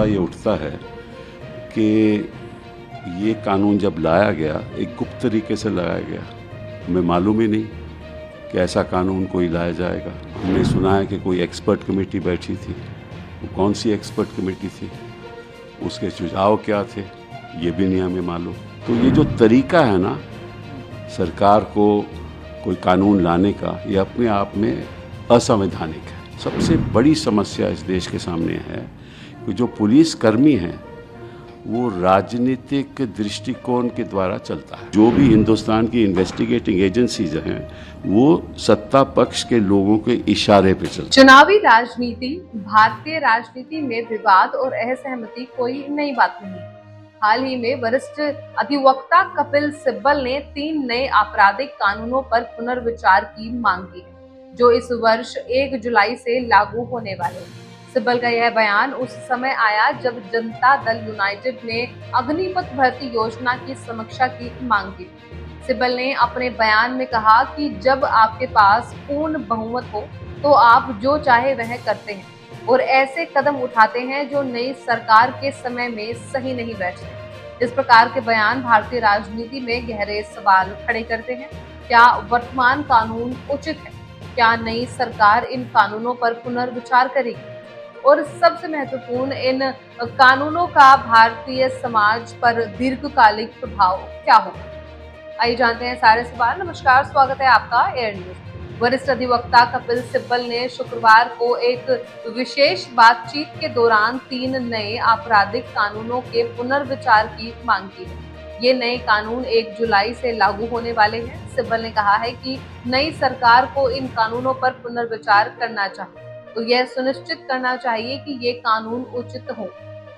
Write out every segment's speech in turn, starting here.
ये उठता है कि ये कानून जब लाया गया एक गुप्त तरीके से लाया गया, हमें मालूम ही नहीं कि ऐसा कानून कोई लाया जाएगा। हमने सुना है कि कोई एक्सपर्ट कमेटी बैठी थी, वो कौन सी एक्सपर्ट कमेटी थी, उसके सुझाव क्या थे, ये भी नहीं हमें मालूम। तो ये जो तरीका है ना सरकार को कोई कानून लाने का, ये अपने आप में असंवैधानिक है। सबसे बड़ी समस्या इस देश के सामने है कि जो पुलिस कर्मी हैं वो राजनीतिक दृष्टिकोण के द्वारा चलता है। जो भी हिंदुस्तान की इन्वेस्टिगेटिंग एजेंसीज हैं वो सत्ता पक्ष के लोगों के इशारे पे चलती है। चुनावी राजनीति, भारतीय राजनीति में विवाद और असहमति कोई नई बात नहीं है। हाल ही में वरिष्ठ अधिवक्ता कपिल सिब्बल ने 3 नए आपराधिक कानूनों पर पुनर्विचार की मांग की है, जो इस वर्ष 1 जुलाई से लागू होने वाले हैं। सिब्बल का यह बयान उस समय आया जब जनता दल यूनाइटेड ने अग्निपथ भर्ती योजना की समीक्षा की मांग की। सिब्बल ने अपने बयान में कहा कि जब आपके पास पूर्ण बहुमत हो तो आप जो चाहे वह करते हैं और ऐसे कदम उठाते हैं जो नई सरकार के समय में सही नहीं बैठते। इस प्रकार के बयान भारतीय राजनीति में गहरे सवाल खड़े करते हैं। क्या वर्तमान कानून उचित है? क्या नई सरकार इन कानूनों पर पुनर्विचार करेगी? और सबसे महत्वपूर्ण, इन कानूनों का भारतीय समाज पर दीर्घकालिक प्रभाव क्या होगा? आइए जानते हैं सारे सवाल। नमस्कार, स्वागत है आपका एयर न्यूज। वरिष्ठ अधिवक्ता कपिल सिब्बल ने शुक्रवार को एक विशेष बातचीत के दौरान 3 नए आपराधिक कानूनों के पुनर्विचार की मांग की है। ये नए कानून 1 जुलाई से लागू होने वाले हैं। सिब्बल ने कहा है कि नई सरकार को इन कानूनों पर पुनर्विचार करना चाहिए, तो यह सुनिश्चित करना चाहिए कि ये कानून उचित हो।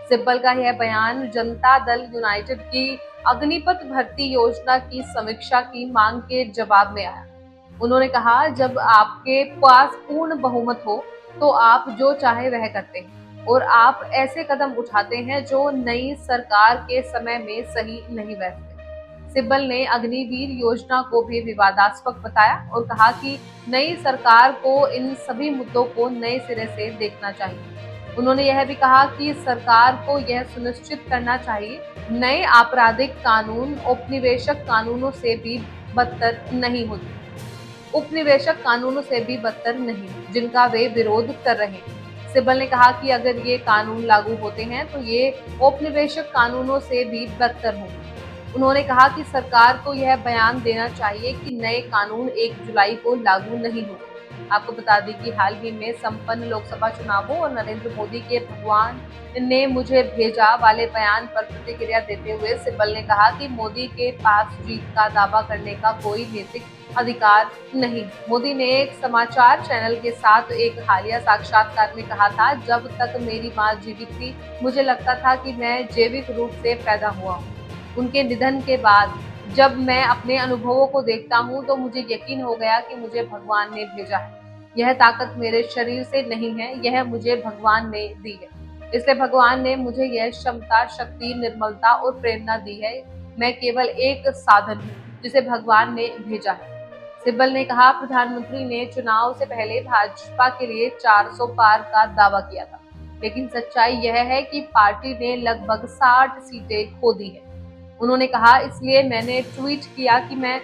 सिब्बल का यह बयान जनता दल यूनाइटेड की अग्निपथ भर्ती योजना की समीक्षा की मांग के जवाब में आया। उन्होंने कहा, जब आपके पास पूर्ण बहुमत हो तो आप जो चाहे वह करते हैं और आप ऐसे कदम उठाते हैं जो नई सरकार के समय में सही नहीं बैठते। सिब्बल ने अग्निवीर योजना को भी विवादास्पद बताया और कहा कि नई सरकार को इन सभी मुद्दों को नए सिरे से देखना चाहिए। उन्होंने यह भी कहा कि सरकार को यह सुनिश्चित करना चाहिए नए आपराधिक कानून औपनिवेशिक कानूनों से भी बदतर नहीं होते, उपनिवेशक कानूनों से भी बदतर नहीं, जिनका वे विरोध कर रहे हैं। सिब्बल ने कहा कि अगर ये कानून लागू होते हैं तो ये औपनिवेशिक कानूनों से भी बदतर होंगे। उन्होंने कहा कि सरकार को यह बयान देना चाहिए कि नए कानून 1 जुलाई को लागू नहीं होंगे। आपको बता दें कि हाल ही में संपन्न लोकसभा चुनावों और नरेंद्र मोदी के भगवान ने मुझे भेजा वाले बयान पर प्रतिक्रिया देते हुए सिब्बल ने कहा कि मोदी के पास जीत का दावा करने का कोई नैतिक अधिकार नहीं। मोदी ने एक समाचार चैनल के साथ एक हालिया साक्षात्कार में कहा था, जब तक मेरी मां जीवित थी मुझे लगता था कि मैं जैविक रूप से पैदा हुआ हूँ। उनके निधन के बाद जब मैं अपने अनुभवों को देखता हूँ तो मुझे यकीन हो गया कि मुझे भगवान ने भेजा है। यह ताकत मेरे शरीर से नहीं है, यह मुझे भगवान ने दी है। इसलिए भगवान ने मुझे यह क्षमता, शक्ति, निर्मलता और प्रेरणा दी है। मैं केवल एक साधन हूँ जिसे भगवान ने भेजा है। सिब्बल ने कहा, प्रधानमंत्री ने चुनाव से पहले भाजपा के लिए 400 पार का दावा किया था, लेकिन सच्चाई यह है कि पार्टी ने लगभग 60 सीटें खो दी है। उन्होंने कहा, इसलिए मैंने ट्वीट किया कि मैं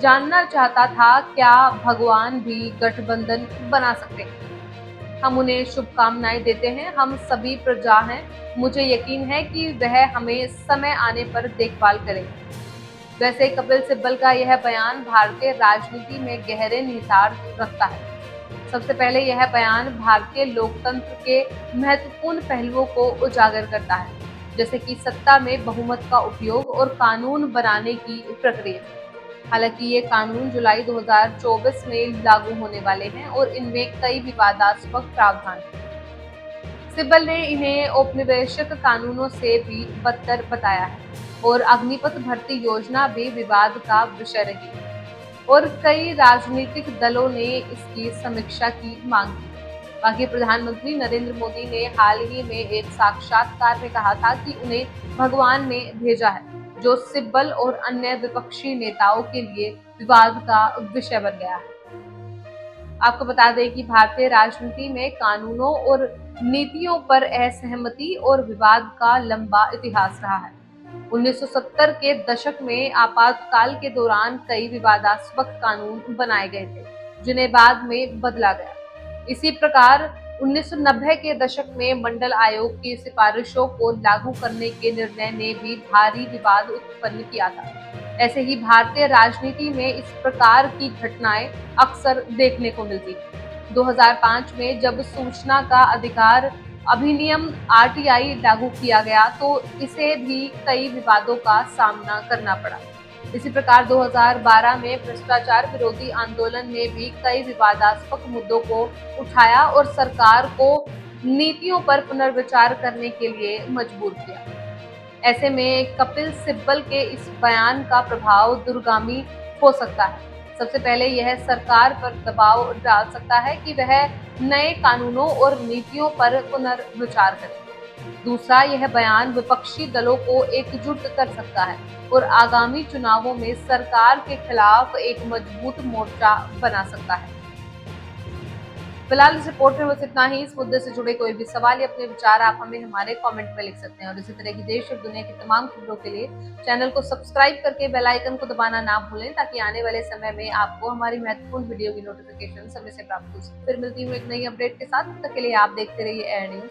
जानना चाहता था क्या भगवान भी गठबंधन बना सकते हैं। हम उन्हें शुभकामनाएं देते हैं, हम सभी प्रजा हैं। मुझे यकीन है कि वह हमें समय आने पर देखभाल करेंगे। वैसे कपिल सिब्बल का यह बयान भारतीय राजनीति में गहरे निहितार्थ रखता है। सबसे पहले यह बयान भारतीय लोकतंत्र के महत्वपूर्ण पहलुओं को उजागर करता है, जैसे कि सत्ता में बहुमत का उपयोग और कानून बनाने की प्रक्रिया। हालांकि ये कानून जुलाई 2024 में लागू होने वाले हैं और इनमें कई विवादास्पद प्रावधान हैं। सिब्बल ने इन्हें औपनिवेशिक कानूनों से भी बदतर बताया है और अग्निपथ भर्ती योजना भी विवाद का विषय रही है और कई राजनीतिक दलों ने इसकी समीक्षा की मांग की। बाकी प्रधानमंत्री नरेंद्र मोदी ने हाल ही में एक साक्षात्कार में कहा था कि उन्हें भगवान ने भेजा है, जो सिब्बल और अन्य विपक्षी नेताओं के लिए विवाद का विषय बन गया है। आपको बता दें कि भारतीय राजनीति में कानूनों और नीतियों पर असहमति और विवाद का लंबा इतिहास रहा है। 1970 के दशक में आपातकाल के दौरान कई विवादास्पद कानून बनाए गए थे, जिन्हें बाद में बदला गया। इसी प्रकार 1990 के दशक में मंडल आयोग की सिफारिशों को लागू करने के निर्णय ने भी भारी विवाद उत्पन्न किया था। ऐसे ही भारतीय राजनीति में इस प्रकार की घटनाएं अक्सर देखने को मिलती हैं। 2005 में जब सूचना का अधिकार अधिनियम आरटीआई लागू किया गया तो इसे भी कई विवादों का सामना करना पड़ा। इसी प्रकार 2012 में भ्रष्टाचार विरोधी आंदोलन ने भी कई विवादास्पद मुद्दों को उठाया और सरकार को नीतियों पर पुनर्विचार करने के लिए मजबूर किया। ऐसे में कपिल सिब्बल के इस बयान का प्रभाव दूरगामी हो सकता है। सबसे पहले यह सरकार पर दबाव डाल सकता है कि वह नए कानूनों और नीतियों पर पुनर्विचार करे। दूसरा, यह बयान विपक्षी दलों को एकजुट कर सकता है और आगामी चुनावों में सरकार के खिलाफ एक मजबूत मोर्चा बना सकता है। फिलहाल इस रिपोर्ट में बस इतना ही। इस मुद्दे से जुड़े कोई भी सवाल या अपने विचार आप हमें हमारे कमेंट में लिख सकते हैं और इसी तरह की देश और दुनिया की तमाम खबरों के लिए चैनल को सब्सक्राइब करके बेल आइकन को दबाना ना भूलें, ताकि आने वाले समय में आपको हमारी महत्वपूर्ण वीडियो की नोटिफिकेशन समय से प्राप्त हो सके। फिर मिलती हूँ एक नई अपडेट के साथ, तब तक के लिए आप देखते रहिए एयर न्यूज।